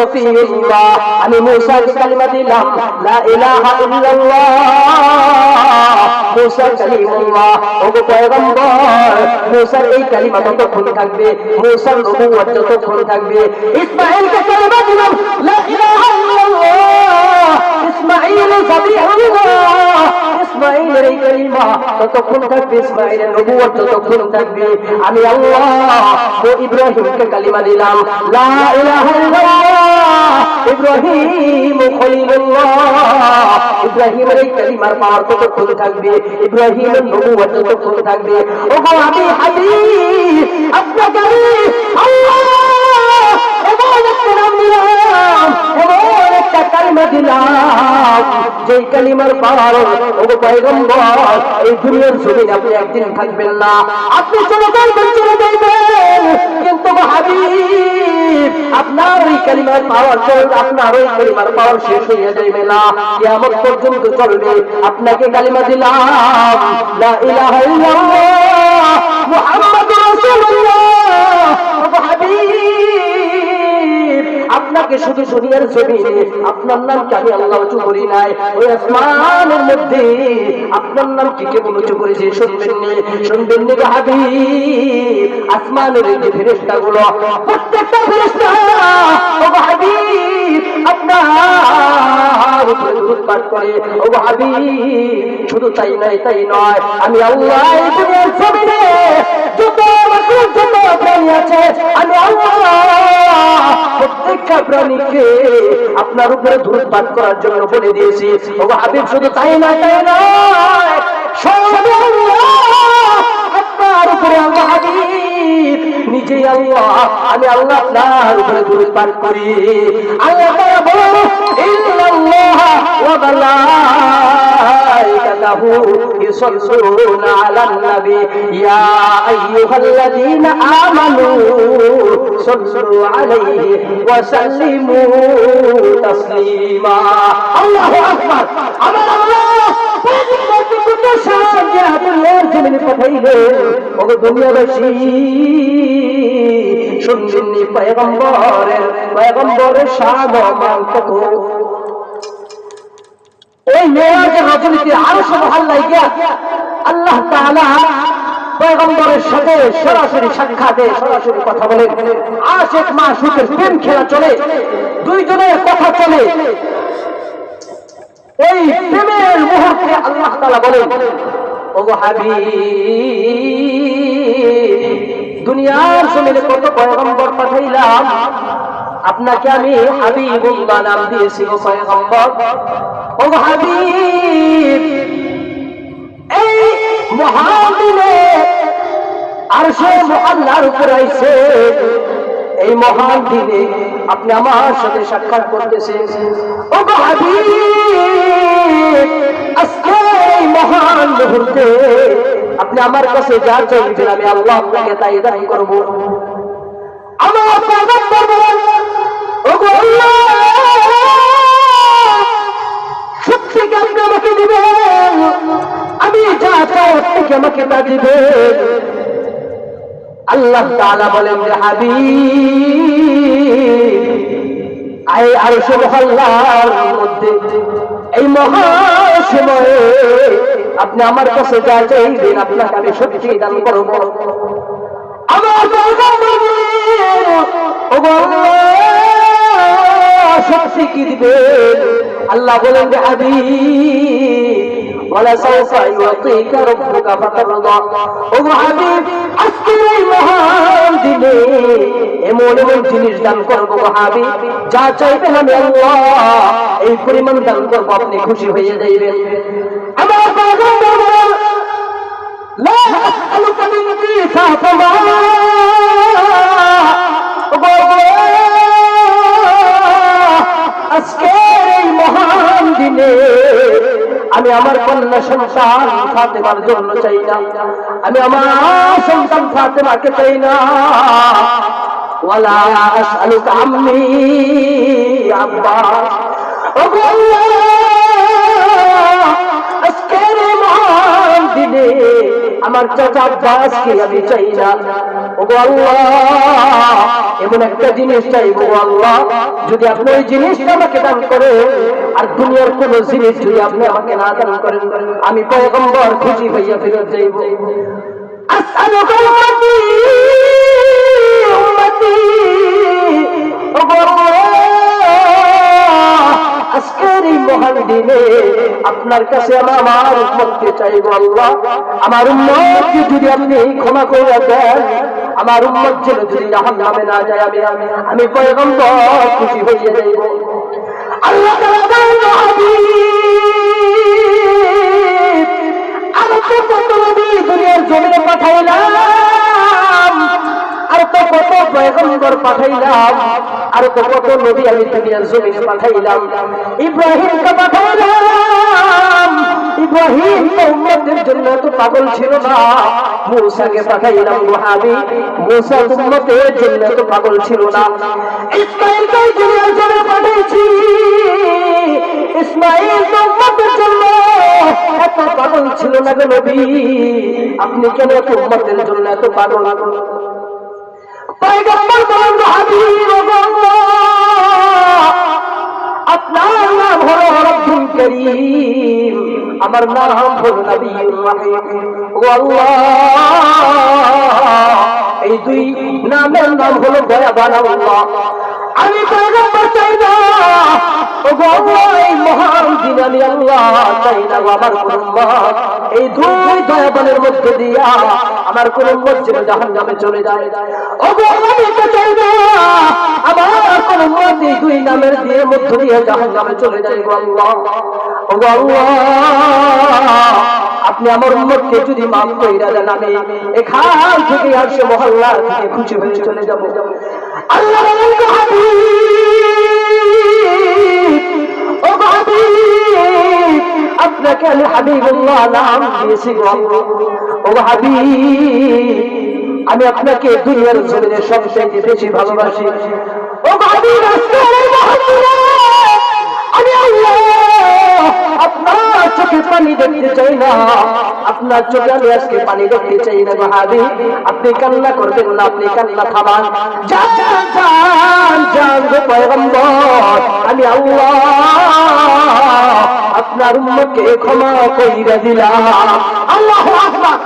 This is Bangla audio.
সফিউল্লাহ, আমি মুসাকে কালিমা দিলাম লা ইলাহা ইল্লাল্লাহ, মুসা কালিমুল্লাহ। ওগো পয়গম্বর, মুসার এই কালিমা যতক্ষণ থাকবে, মুসার নবুয়ত যতক্ষণ থাকবে, ইসমাঈলকে কালিমা দিলাম লা ইলাহা ইল্লাল্লাহ, ইসমাঈল সফিউল্লাহ, ইসমাঈলের এই কালিমা ততক্ষণ থাকবে, ইসমাঈলের নবুয়ত যতক্ষণ থাকবে, আমি আল্লাহ ও ইব্রাহিমকে কালিমা দিলাম লা ইলাহা ইল্লাল্লাহ, ইব্রাহিম খলিলুল্লাহ, ইব্রাহিমের এই কালিমার পাওয়ার ততক্ষণ থাকবে, ইব্রাহিমের নবুয়ত ততক্ষণ থাকবে। ওগো আমি হাবিব, আপনাকে আমি আল্লাহ এমন একটা নাম দিলাম, এমন একটা কালিমা দিলাম, যে কালিমার পাওয়ার ওগো পয়গম্বর এই দুনিয়ার জমিনে আপনি একদিন থাকবেন না, আপনি চলে যাবেন, চলে যাবেন, কিন্তু হাবিব আপনার ওই কালিমার পাওয়ার চলবে, আপনার ওই কালিমার পাওয়ার শেষ হয়ে যাবে না, কিয়ামত পর্যন্ত চলবে। আপনাকে কালিমা দিলাম লা ইলাহা ইল্লাল্লাহ মুহাম্মাদুর রাসূলুল্লাহ। ওগো হাবিব, আপনাকে শুধু দুনিয়ার জমিনে আপনার নামকে আমি আল্লাহ উঁচু করি নাই, ওই আসমানের মধ্যে আপনার নামকে কেবল উঁচু করেছি। শুনবেন নি হাবিব, আসমানের এই যে ফেরেশতাগুলো, প্রত্যেকটা ফেরেশতা ওগো হাবিব আপনার উপরে দুরূদ পাঠ করে। ওগো হাবিব, শুধু তাই নয়, আমি আল্লাহ এই দুনিয়ার জমিনে যত মাখলুক, যত প্রাণী আছে, আমি আল্লাহ প্রত্যেকটা প্রাণীকে আপনার উপরে দুরূদ পাঠ করার জন্য বলে দিয়েছি। ওগো হাবিব, শুধু তাই নয়, সবই আল্লাহ আপনার উপরে, ওগো হাবিব নিজেই আল্লাহ, আমি আল্লাহ আপনার উপরে দুরূদ পাঠ করি। আল্লাহ তাআলা বলেন ইন্নাল্লাহ ওয়া মালাইকাতাহু ইউসাল্লুনা আলান নবী ইয়া আইয়ুহাল্লাযীনা আমানু সাল্লু আলাইহি ওয়া সাল্লিমু তাসলিমা। আল্লাহু আকবার। আমার আল্লাহ দুনিয়াবাসী শুনছেননি পয়গম্বরের শান কত, ওই মেয়েরাজের রজনীতে আরো সব হাল্লাই গিয়া আল্লাহ তাআলা পয়গম্বরের সাথে সরাসরি সাক্ষাতে সরাসরি কথা বলেন। আশিক মাশউকের প্রেম খেলা চলে, দুইজনের কথা চলে। ওই প্রেমের মুহূর্তে আল্লাহ তাআলা বলেন, ওগো হাবিব, দুনিয়ার জমিনে কত পয়গম্বর পাঠাইলাম, আপনাকে আমি হাবিবুল্লাহ নাম দিয়েছি গো পয়গম্বর। ওগো হাবিব, এই মহান দিনে আরশে আল্লাহর উপর আইছে, এই মহান দিনে আপনি আমার সাথে সাক্ষাৎ করতেছেন। ওগো হাবিব, আজকে এই মহান মুহূর্তে আপনি আমার কাছে যা চাইবেন আমি আল্লাহ আপনাকে তাই দান করব। আমার পয়গম্বর বলেন, ওগো আল্লাহ, সত্যি কি আপনি আমাকে দিবেন? আমি যা চাই আপনি আমাকে তা দিবেন। আল্লাহ তাআলা বলেন যে হাবিব, এই আরশে মহল্লার মধ্যে এই মহাসময়ে আপনি আমার কাছে যা চাইবেন আপনাকে আমি সত্যি দান করব। আমার সত্যি কি দিবেন? আল্লাহ বলেন যে হাবিব, ওয়ালা সাউফা ইউতিকা রাব্বুকা ফাতারদা। ওগো হাবিব, আজকের এই মহান দিনে এমন এমন জিনিস দান করবো গো হাবিব, যা চাইবেন আমি আল্লাহ এই পরিমাণ দান করবো, আপনি খুশি হয়ে যাইবেন। আমার পয়গম্বর লা আসআলুকা মিনকি ফাতামা, আজকের এই মহান দিনে আমি আমার কন্যা সন্তান ফাতেমার জন্য চাই না, আমি আমার সন্তান ফাতেমাকে চাই না। ওয়ালা আসআলুকা আম্মি আব্বাস, ওগো আল্লাহ, আজকের এই মহান দিনে আমার চাচা আব্বাসকে আমি চাই না। ওগো আল্লাহ এমন একটা জিনিস চাইবো আল্লাহ, যদি আপনি ওই জিনিসটা আমাকে দান করে, আর দুনিয়ার কোন জিনিস যদি আপনি আমাকে না দান করেন, আমি পয়গম্বর খুশি হইয়া ফেরত যাইব। আসআলুকা উম্মতি উম্মতি, ওগো আল্লাহ আজকের এই মহান দিনে আপনার কাছে আমার উম্মতকে চাইবো আল্লাহ, আমার উম্মতকে যদি আপনি ক্ষমা করে দেন, আমার উম্মত যেন যদি জাহান্নামে না যায়, আমি পয়গম্বর খুশি হয়ে যাইব। আল্লাহ তাআলা বলেন হাবিব আমি তো কত নবী দুনিয়ার জমিনে পাঠাইলাম, আর তো কত পয়গম্বর পাঠাইলাম, আর তো কত নবী আমি দুনিয়ার জমিনে পাঠাইলাম। ইব্রাহিমকে পাঠাইলাম, ইব্রাহিম তো উম্মতের জন্য তো পাগল ছিল না। মূসাকে পাঠাইলাম ওয়াহাবি, মূসা উম্মতের জন্য তো পাগল ছিল না। ইসমাঈলকে দুনিয়ার জমিনে পাঠাইছি, ইসমাঈল তো উম্মতের জন্য এত পাগল ছিল না গো নবী, আপনি কেন এত উম্মতের জন্য এত পাগল? পয়গম্বর বলেন হাবিব আপনার নাম হলো রব্বুল করিম, আমার নাম হলো নবিয়্যুর রহিম। ও আল্লাহ এই দুই নামের নাম হলো দয়াবান আল্লাহ। আমি পয়গম্বর চাই না, ও আল্লাহ এই মহান দিন আমি আল্লাহ চাই না আমার কোন উম্মত এই দুই দয়াবানের মধ্যে দিয়া আমার কোন উম্মত যেন জাহান্নামে চলে যায়। ও আল্লাহ আমি তো চাই না আমার কোন উম্মত এই দুই নামের দিয়ে মধ্য দিয়ে জাহান্নামে চলে যায়। গো আল্লাহ, ও আল্লাহ আপনি আমার উম্মতকে যদি মাফ কইরা দেন, আমি এখান থেকে আসে মহল্লা থেকে খুশি হয়ে চলে যাব। আল্লাহ বলেন গো হাবিব, ও হাবিব আপনাকে আমি হাবিবুল্লাহ নাম দিয়েছি। গো ও হাবিব আমি আপনাকে দুনিয়ার জমিনে সবচেয়ে বেশি ভালোবাসি। ও হাবিব আমি আল্লাহ আপনার চোখে পানি দেখতে চাই না, আপনার চোখে আমি আজকে পানি দেখতে চাই না। হাবিব আপনি কান্না করবেন না, আপনি কান্না থামান। যান যান গো পয়গম্বর, আমি আল্লাহ আপনার উম্মতকে ক্ষমা কইরা দিলাম। আল্লাহু আকবার।